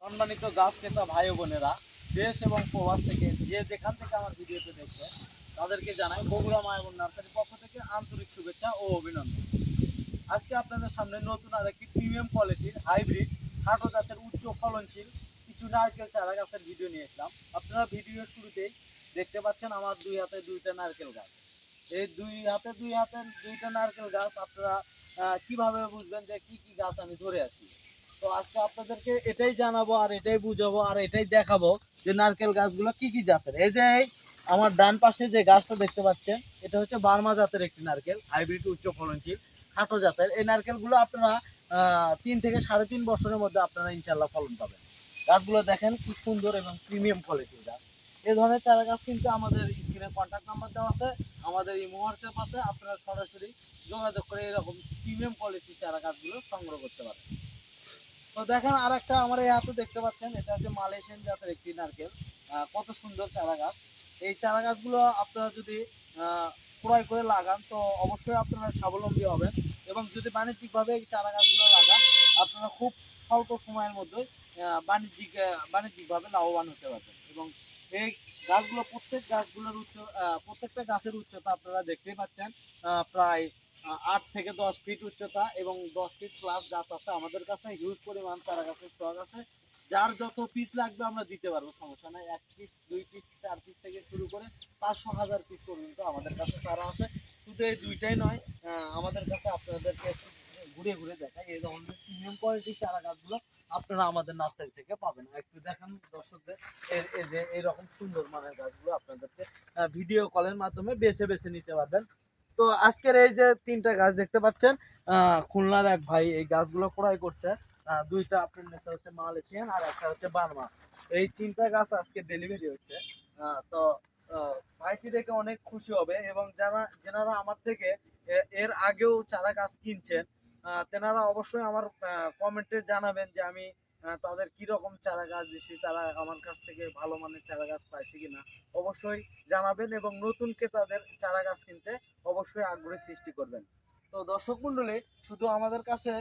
সম্মানিত গাছ ক্রেতা ভাই ও বোনেরা, দেশ এবং প্রবাস থেকে যে যেখান থেকে আমার ভিডিওতে দেখবেন তাদেরকে জানাই বগুড়া মায়াবন নার্সারির পক্ষ থেকে আন্তরিক শুভেচ্ছা ও অভিনন্দন। আজকে আপনাদের সামনে নতুন আরেকটি প্রিমিয়াম কোয়ালিটির হাইব্রিড খাটো জাতের উচ্চ ফলনশীল কিছু নারকেল চারা গাছের ভিডিও নিয়ে এসলাম। আপনারা ভিডিওর শুরুতেই দেখতে পাচ্ছেন আমার দুই হাতে দুইটা নারকেল গাছ। এই দুই হাতে দুইটা নারকেল গাছ আপনারা কিভাবে বুঝবেন যে কি কি গাছ আমি ধরে আছি। তো আজকে আপনাদেরকে এটাই জানাবো আর এটাই বুঝাবো আর এটাই দেখাবো যে নারকেল গাছগুলো কি কি জাতের। এই যে আমার ডান পাশে যে গাছটা দেখতে পাচ্ছেন, এটা হচ্ছে বার্মা জাতের একটি নারকেল, হাইব্রিড উচ্চ ফলনশীল খাটো জাতের। এই নারকেলগুলো আপনারা 3 থেকে 3.5 বছরের মধ্যে আপনারা ইনশাল্লাহ ফলন পাবেন। গাছগুলো দেখেন কি সুন্দর এবং প্রিমিয়াম কোয়ালিটির গাছ। এই ধরনের চারা গাছ কিন্তু আমাদের স্ক্রিনে কন্ট্যাক্ট নাম্বার দেওয়া আছে, আমাদের ইমো হোয়াটসঅ্যাপ আছে, আপনারা সরাসরি যোগাযোগ করে এরকম প্রিমিয়াম কোয়ালিটির চারা গাছগুলো সংগ্রহ করতে পারেন। তো দেখেন আর একটা আমার এই হাতে দেখতে পাচ্ছেন, এটা হচ্ছে মালয়েশিয়ান জাতের একটি নারকেল। কত সুন্দর চারা গাছ। এই চারা গাছগুলো আপনারা যদি ক্রয় করে লাগান তো অবশ্যই আপনারা স্বাবলম্বী হবেন, এবং যদি বাণিজ্যিকভাবে এই চারা গাছগুলো লাগান আপনারা খুব স্বল্প সময়ের মধ্যে বাণিজ্যিকভাবে লাভবান হতে পারবেন। এবং এই গাছগুলো প্রত্যেকটা গাছের উচ্চতা আপনারা দেখতেই পাচ্ছেন, প্রায় 8 থেকে 10 ফিট উচ্চতা এবং 10 ফিট প্লাস গাছ আছে আমাদের কাছে। হিউজ পরিমাণ চারা গাছের স্টক আছে। যার যত পিস লাগবে আমরা দিতে পারবো, সমস্যা নাই। 1 পিস, 2 পিস, 4 পিস থেকে শুরু করে 500-1000 পিস পর্যন্ত আমাদের কাছে চারা আছে। শুধু এই দুইটাই নয়, আমাদের কাছে আপনাদেরকে ঘুরে ঘুরে দেখাই এই ধরনের প্রিমিয়াম কোয়ালিটির চারা গাছগুলো আপনারা আমাদের নার্সারি থেকে পাবেন। একটু দেখান দর্শকদের এই যে এইরকম সুন্দর মানের গাছগুলো আপনাদেরকে ভিডিও কলের মাধ্যমে বেছে বেছে নিতে পারবেন। তো আজকের এই যে 3টা গাছ দেখতে পাচ্ছেন, খুলনার এক ভাই এই গাছগুলো ক্রয় করছে। দুইটা আপনার নেশা হচ্ছে মালয়েশিয়ান আর একটা হচ্ছে বার্মা। এই 3টা গাছ আজকে ডেলিভারি হচ্ছে। তো ভাইটি দেখে অনেক খুশি হবে, এবং যেনারা আমার থেকে এর আগেও চারা গাছ কিনছেন তেনারা অবশ্যই আমার কমেন্টে জানাবেন যে আমি তাদের কি রকম চারা গাছ দিচ্ছি, তারা আমার কাছ থেকে ভালো মানের চারা গাছ পাইছে কিনা অবশ্যই জানাবেন, এবং নতুন ক্রেতাদের চারা গাছ কিনতে অবশ্যই আগ্রহ সৃষ্টি করবেন। তো দর্শক মন্ডলী, শুধু আমাদের কাছে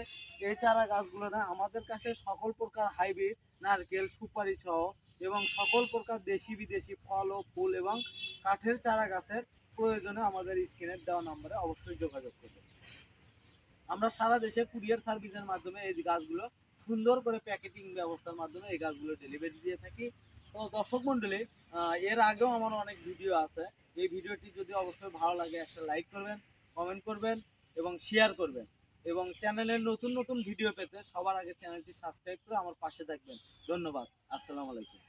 এই চারা গাছগুলো না, আমাদের কাছে সকল প্রকার হাইব্রিড নারকেল, সুপারি সহ এবং সকল প্রকার দেশি বিদেশি ফল ও ফুল এবং কাঠের চারা গাছের প্রয়োজনে আমাদের স্ক্রিনের দেওয়া নম্বরে অবশ্যই যোগাযোগ করবেন। আমরা সারা দেশে কুরিয়ার সার্ভিসের মাধ্যমে এই গাছগুলো সুন্দর করে প্যাকেটিং ব্যবস্থার মাধ্যমে এই গাছগুলো ডেলিভারি দিয়ে থাকি। তো দর্শক মন্ডলী, এর আগেও আমার অনেক ভিডিও আছে। এই ভিডিওটি যদি অবশ্যই ভালো লাগে একটা লাইক করবেন, কমেন্ট করবেন এবং শেয়ার করবেন, এবং চ্যানেলের নতুন নতুন ভিডিও পেতে সবার আগে চ্যানেলটি সাবস্ক্রাইব করে আমার পাশে থাকবেন। ধন্যবাদ। আসসালামু আলাইকুম।